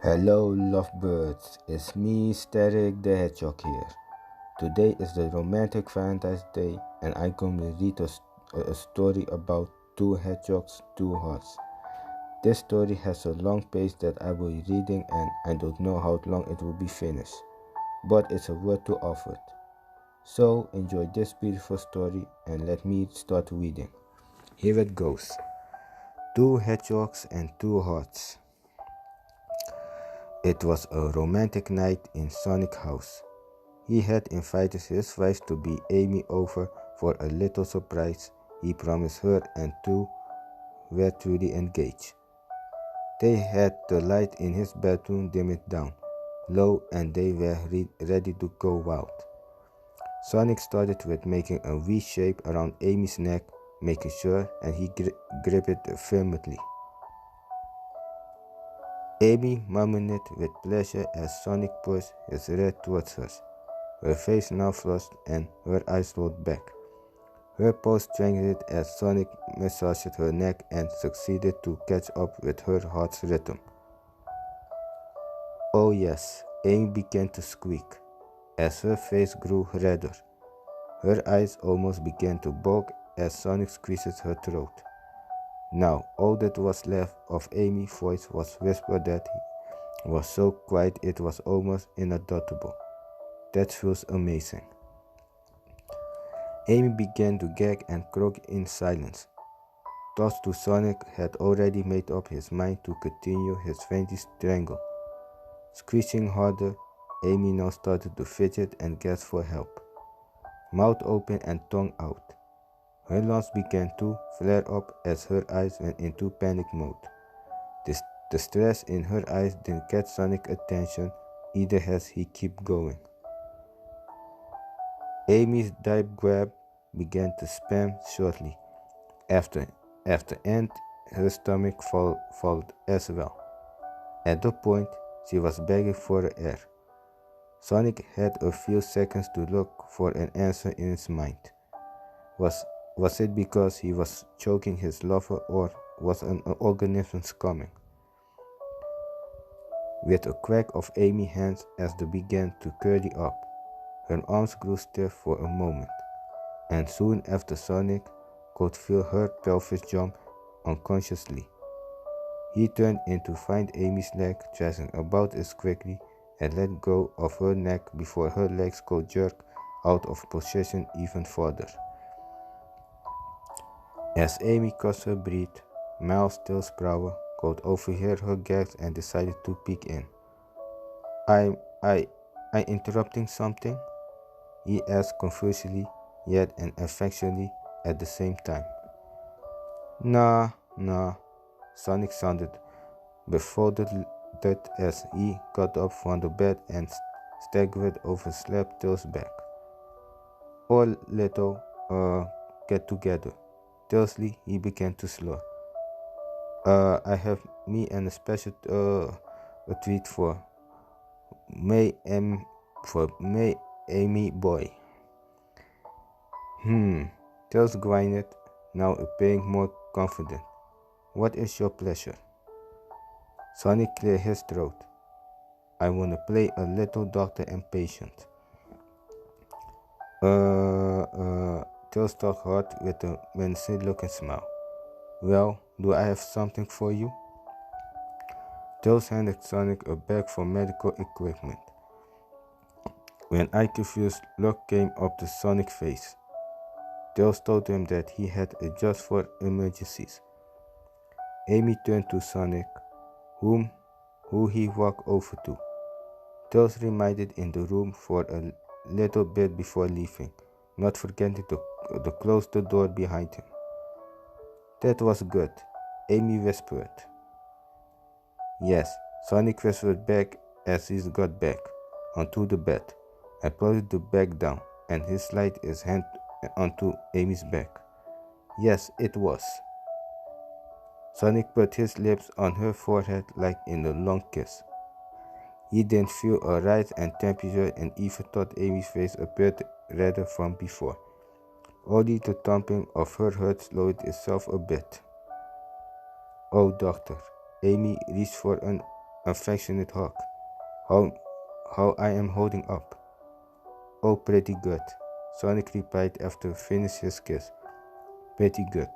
Hello lovebirds, it's me Static The Hedgehog here. Today is the romantic Valentine's Day and I'm going to read a story about two hedgehogs, two hearts. This story has a long page that I will be reading and I don't know how long it will be finished, but it's a word to offer. So enjoy this beautiful story and let me start reading. Here it goes. Two hedgehogs and two hearts. It was a romantic night in Sonic's house. He had invited his wife to be Amy over for a little surprise. He promised her and two were truly engaged. They had the light in his bedroom dimmed down low and they were ready to go wild. Sonic started with making a V shape around Amy's neck, making sure and he gripped it firmly. Amy murmured with pleasure as Sonic pushed his head towards hers, her face now flushed and her eyes rolled back. Her pulse strengthened as Sonic massaged her neck and succeeded to catch up with her heart's rhythm. Oh yes, Amy began to squeak as her face grew redder. Her eyes almost began to bulge as Sonic squeezed her throat. Now all that was left of Amy's voice was whisper that was so quiet it was almost inaudible. That feels amazing. Amy began to gag and croak in silence. Thus to Sonic had already made up his mind to continue his fainting strangle. Squeezing harder, Amy now started to fidget and gasp for help. Mouth open and tongue out. Her lungs began to flare up as her eyes went into panic mode. The stress in her eyes didn't catch Sonic's attention either as he kept going. Amy's deep grab began to spasm shortly. After and her stomach followed as well. At the point, she was begging for air. Sonic had a few seconds to look for an answer in his mind. Was it because he was choking his lover or was an organism coming? With a crack of Amy's hands as they began to curly up, her arms grew stiff for a moment, and soon after Sonic could feel her pelvis jump unconsciously. He turned in to find Amy's leg thrashing about as quickly and let go of her neck before her legs could jerk out of position even further. As Amy caught her breath, Miles Tailsprower could overhear her gasp and decided to peek in. I interrupting something? He asked confusedly, yet and affectionately at the same time. Nah, Sonic sounded befuddled as he got up from the bed and staggered over Slaptail's back. Oh, little, get together. Tailsley, he began to slur. I have me and a special a treat for May Amy boy. Tails grinded, now appearing more confident. What is your pleasure? Sonic cleared his throat. I want to play a little doctor and patient. Tails talked hard with a menacing looking smile. Well, do I have something for you? Tails handed Sonic a bag for medical equipment. When a confused look came up to Sonic's face, Tails told him that he had it just for emergencies. Amy turned to Sonic, who he walked over to. Tails remained in the room for a little bit before leaving, not forgetting to close the door behind him. That was good, Amy whispered. Yes, Sonic whispered back as he got back onto the bed and put the bag down and he slid his hand onto Amy's back. Yes, it was. Sonic put his lips on her forehead like in a long kiss. He didn't feel a rise in temperature and even thought Amy's face appeared redder from before. Only the thumping of her heart slowed itself a bit. Oh, doctor. Amy reached for an affectionate hug. How I am holding up. Oh, pretty good, Sonic replied after finishing his kiss. Pretty good.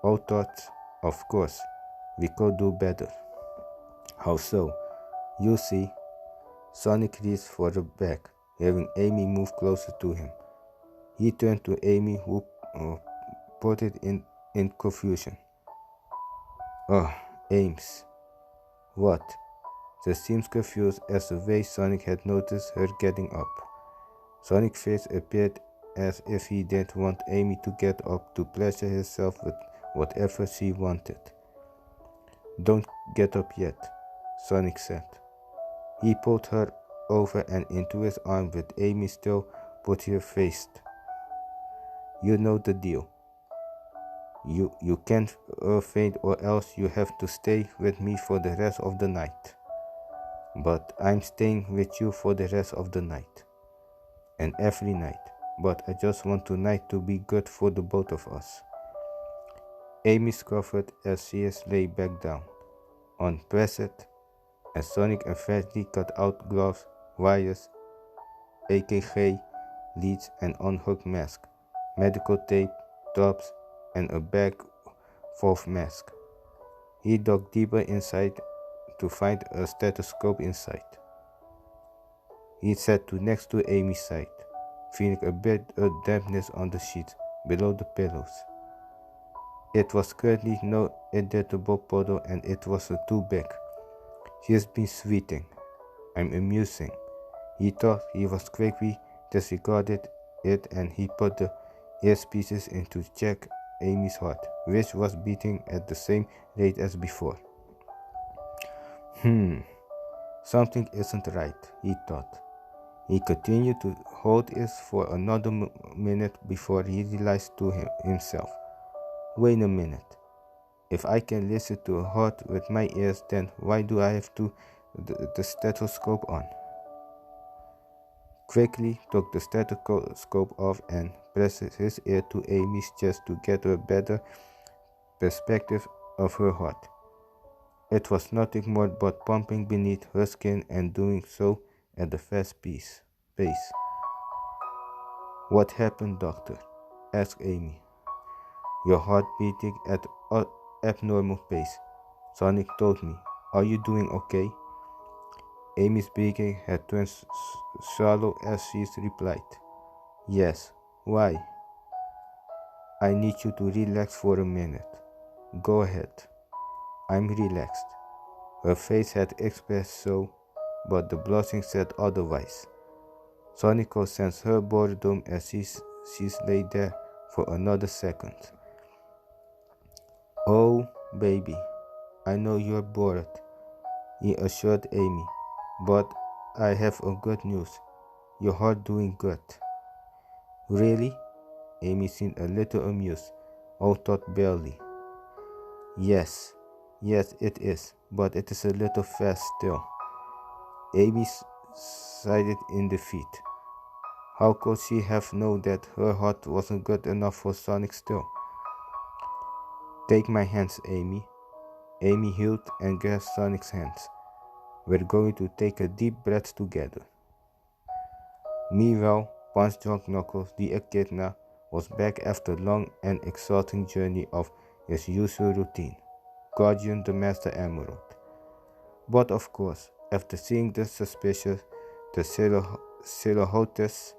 Oh, thoughts? Of course. We could do better. How so? You see. Sonic reached for the bag, having Amy move closer to him. He turned to Amy, who put it in confusion. Oh, Ames. What? She seems confused as the way Sonic had noticed her getting up. Sonic's face appeared as if he didn't want Amy to get up to pleasure herself with whatever she wanted. Don't get up yet, Sonic said. He pulled her over and into his arm with Amy still put her faced. You know the deal. You can't faint or else you have to stay with me for the rest of the night. But I'm staying with you for the rest of the night. And every night. But I just want tonight to be good for the both of us. Amy scoffed as she lay back down. Unpressed, as Sonic eventually cut out gloves, wires, AKG, leads and unhooked mask, medical tape, drops, and a bag full of masks. He dug deeper inside to find a stethoscope inside. He sat next to Amy's side, feeling a bit of dampness on the sheets below the pillows. It was currently no editable puddle and it was too big. She has been sweating. I'm amusing. He thought he was quickly disregarded it and he put the earpieces in to check Amy's heart, which was beating at the same rate as before. Something isn't right, he thought. He continued to hold it for another minute before he realized to himself. Wait a minute. If I can listen to a heart with my ears, then why do I have the stethoscope on? Quickly took the stethoscope off and pressed his ear to Amy's chest to get a better perspective of her heart. It was nothing more but pumping beneath her skin and doing so at a fast pace. What happened, doctor? Asked Amy. Your heart beating at an abnormal pace, Sonic told me. Are you doing okay? Amy's breathing had turned shallow as she replied. Yes. Why? I need you to relax for a minute. Go ahead. I'm relaxed. Her face had expressed so, but the blushing said otherwise. Sonic could sense her boredom as she lay there for another second. Oh, baby, I know you're bored, he assured Amy, but I have a good news. Your heart doing good. Really? Amy seemed a little amused, although barely. Yes, it is, but it is a little fast still. Amy sighed in defeat. How could she have known that her heart wasn't good enough for Sonic still? Take my hands, Amy. Amy heeled and grasped Sonic's hands. We're going to take a deep breath together. Meanwhile, Punch-Drunk Knuckles, the echidna, was back after a long and exhausting journey of his usual routine, guarding the Master Emerald. But of course, after seeing the silhouettes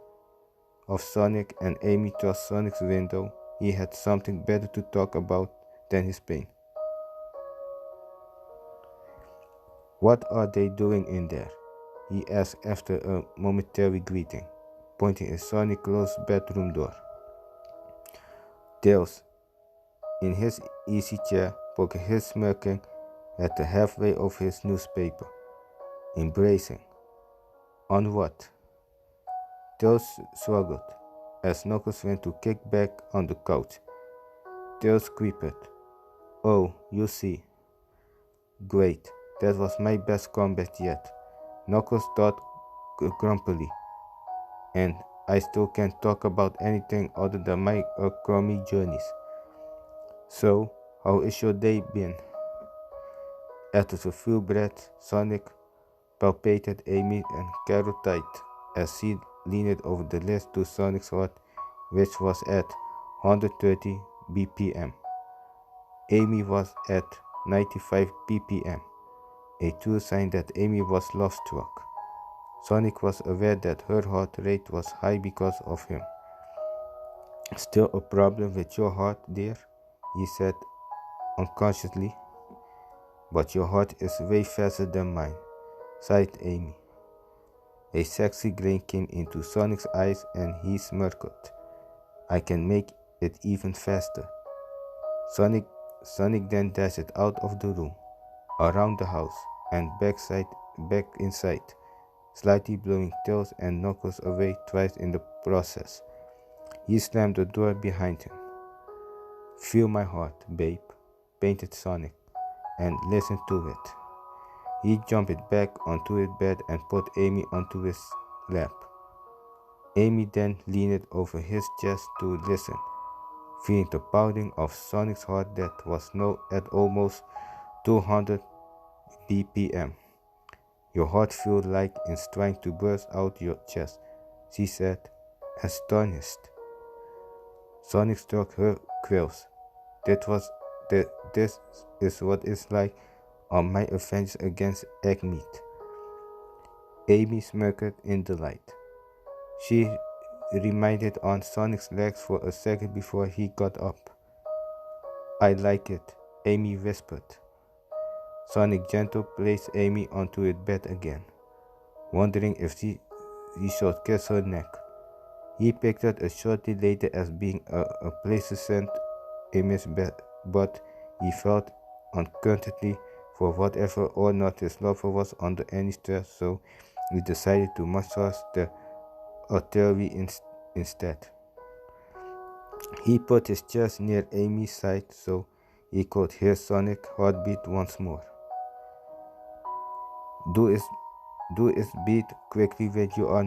of Sonic and Amy through Sonic's window, he had something better to talk about than his pain. What are they doing in there? He asked after a momentary greeting, pointing at Sonic's closed bedroom door. Tails, in his easy chair, poking his smirking at the halfway of his newspaper, embracing. On what? Tails struggled as Knuckles went to kick back on the couch. Tails quipped. Oh, you see. Great, that was my best combat yet, Knuckles thought grumpily. And I still can't talk about anything other than my crummy journeys. So, how is your day been? After a few breaths, Sonic palpated Amy and Carol tight as she leaned over the ledge to Sonic's heart, which was at 130 BPM. Amy was at 95 BPM, a true sign that Amy was love-struck. Sonic was aware that her heart rate was high because of him. Still a problem with your heart, dear? He said unconsciously. But your heart is way faster than mine, sighed Amy. A sexy grin came into Sonic's eyes and he smirked. I can make it even faster. Sonic then dashed out of the room, around the house, and back inside, slightly blowing Tails and Knuckles away twice in the process. He slammed the door behind him. Feel my heart, babe, painted Sonic, and listen to it. He jumped back onto his bed and put Amy onto his lap. Amy then leaned over his chest to listen, feeling the pounding of Sonic's heart that was now at almost 200 BPM. Your heart feels like it's trying to burst out your chest, she said, astonished. Sonic struck her quills. This is what it's like on my adventures against Eggmeat. Amy smirked in delight. She remained on Sonic's legs for a second before he got up. I like it, Amy whispered. Sonic gently placed Amy onto his bed again, wondering if he should kiss her neck. He picked it a shortly later as being a pleasant image, but he felt uncomfortably for whatever or not his lover was under any stress, so he decided to massage the artery instead. He put his chest near Amy's side so he could hear Sonic's heartbeat once more. Do its beat quickly when you are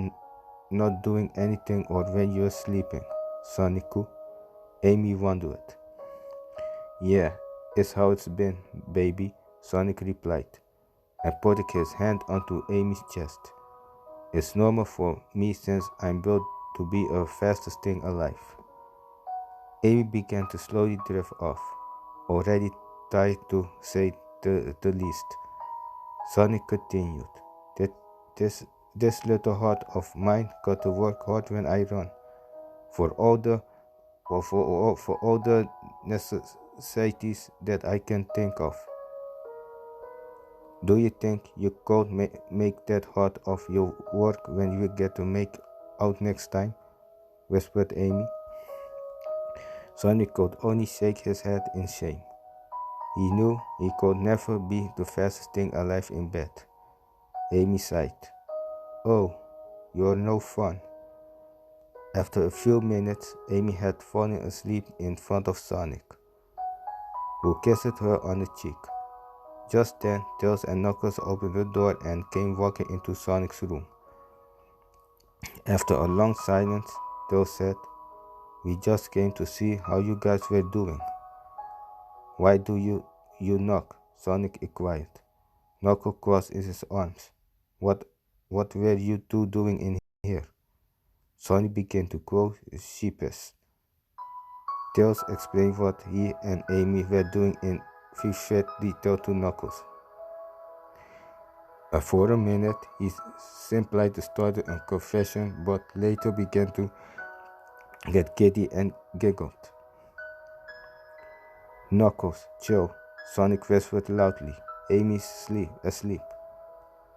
not doing anything or when you are sleeping, Sonic-ku, Amy wondered. Yeah, it's how it's been, baby, Sonic replied, and put his hand onto Amy's chest. It's normal for me since I'm built to be the fastest thing alive. Amy began to slowly drift off, already tired to say the least. Sonic continued. This little heart of mine got to work hard when I run. For all the necessities that I can think of. Do you think you could make that hard of your work when you get to make out next time? Whispered Amy. Sonic could only shake his head in shame. He knew he could never be the fastest thing alive in bed. Amy sighed. Oh, you're no fun. After a few minutes, Amy had fallen asleep in front of Sonic, who kissed her on the cheek. Just then, Tails and Knuckles opened the door and came walking into Sonic's room. After a long silence, Tails said, We just came to see how you guys were doing. Why do you knock? Sonic inquired. Knuckles crossed his arms. What were you two doing in here? Sonic began to grow sheepish. Tails explained what he and Amy were doing in vivid detail to Knuckles. For a minute, he simply started a confession, but later began to get giddy and giggled. Knuckles, chill, Sonic whispered loudly. Amy's asleep.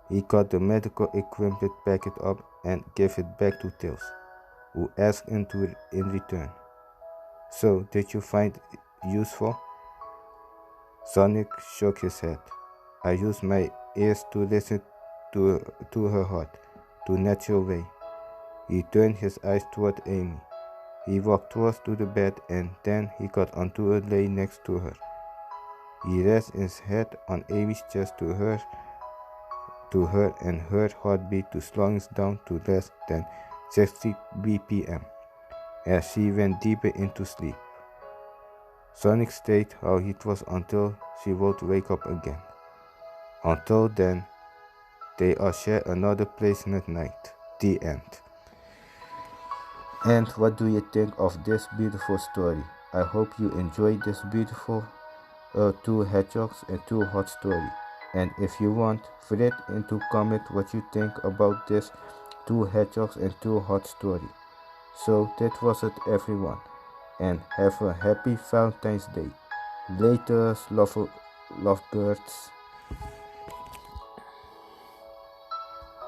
He cut the medical equipment packet up and gave it back to Tails, who asked him to in return. So, did you find it useful? Sonic shook his head. I used my ears to listen to her heart, to natural way. He turned his eyes toward Amy. He walked towards to the bed and then he got onto a lay next to her. He rested his head on Amy's chest to her and her heartbeat to slowing down to less than 60 BPM as she went deeper into sleep. Sonic stayed how it was until she would wake up again. Until then, they are share another place at night. The end. And what do you think of this beautiful story? I hope you enjoyed this beautiful two hedgehogs and two hot story. And if you want, write into comment what you think about this two hedgehogs and two hot story. So that was it, everyone, and have a happy Valentine's Day. Laterzzz lovebirds.